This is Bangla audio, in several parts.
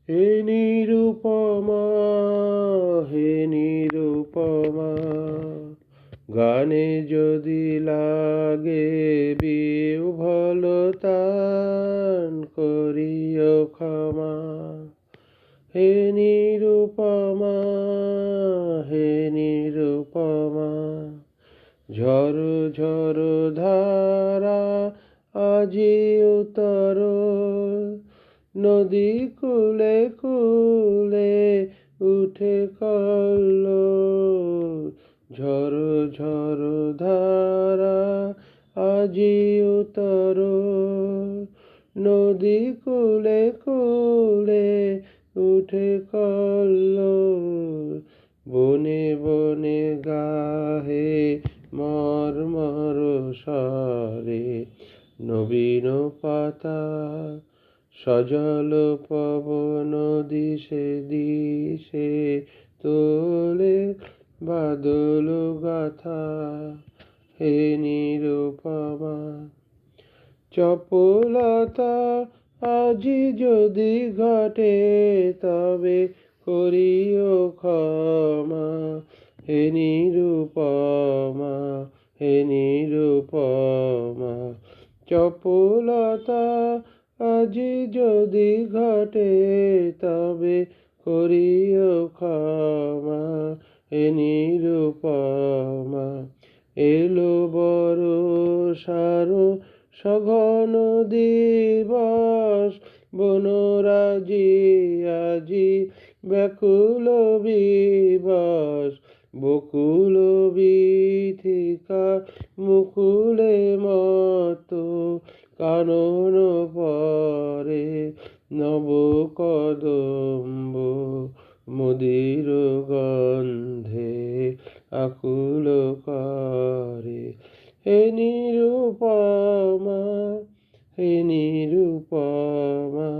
হে নিরুপমা, হে নিরুপমা, গানে যদি লাগে বিহ্বলতান করিও ক্ষমা। হে নিরুপমা, হে নিরুপমা, ঝরো ঝরো ধারা আজি উতর, নদী কূলে কূলে উঠে কল্লোল। ঝরো ঝরো ধারা আজি উতর, নদী কূলে কূলে উঠে কল্লোল। বনে বনে গাহে মর্মর স্বরে নবীন পাতা, সজল পবন দিশে দিশে তোলে বাদল গাথা। হে নিরুপমা, চপলতা আজি যদি ঘটে তবে করিও ক্ষমা। হে নিরুপমা, হে নিরুপমা, চপলতা আজি যদি ঘটে তবে করিও ক্ষমা। হে নিরুপমা, এলো বর্ষার সঘন দিবস, বনরাজি আজি ব্যাকুল বিবশ। বকুল বীথিকা মুকুলে মত, কানন পরে নব কদম্ব, মদির গন্ধে আকুল করে। হে নিরুপমা, হে নিরুপমা,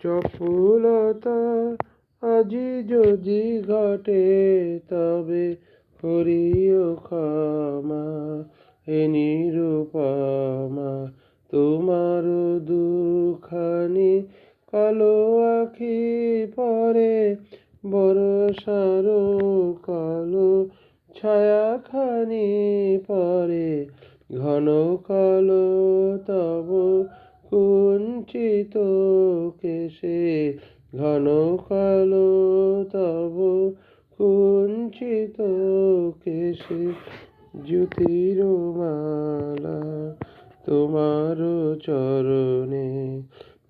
চপলতা আজি যদি ঘটে তবে করিও ক্ষমা। হে নিরুপমা, তোমার দুখানি কালো আখি পরে বর্ষার কালো ছায়াখানি পরে। ঘন কালো তব কুঞ্চিত কেশে, ঘন কালো তব কুঞ্চিত কেশে। জ্যোতির মালা তোমার চরণে,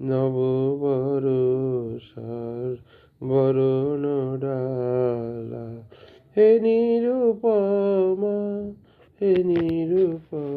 নব বর্ষার বরণ ডালা। হে নিরুপমা, হে নিরুপমা।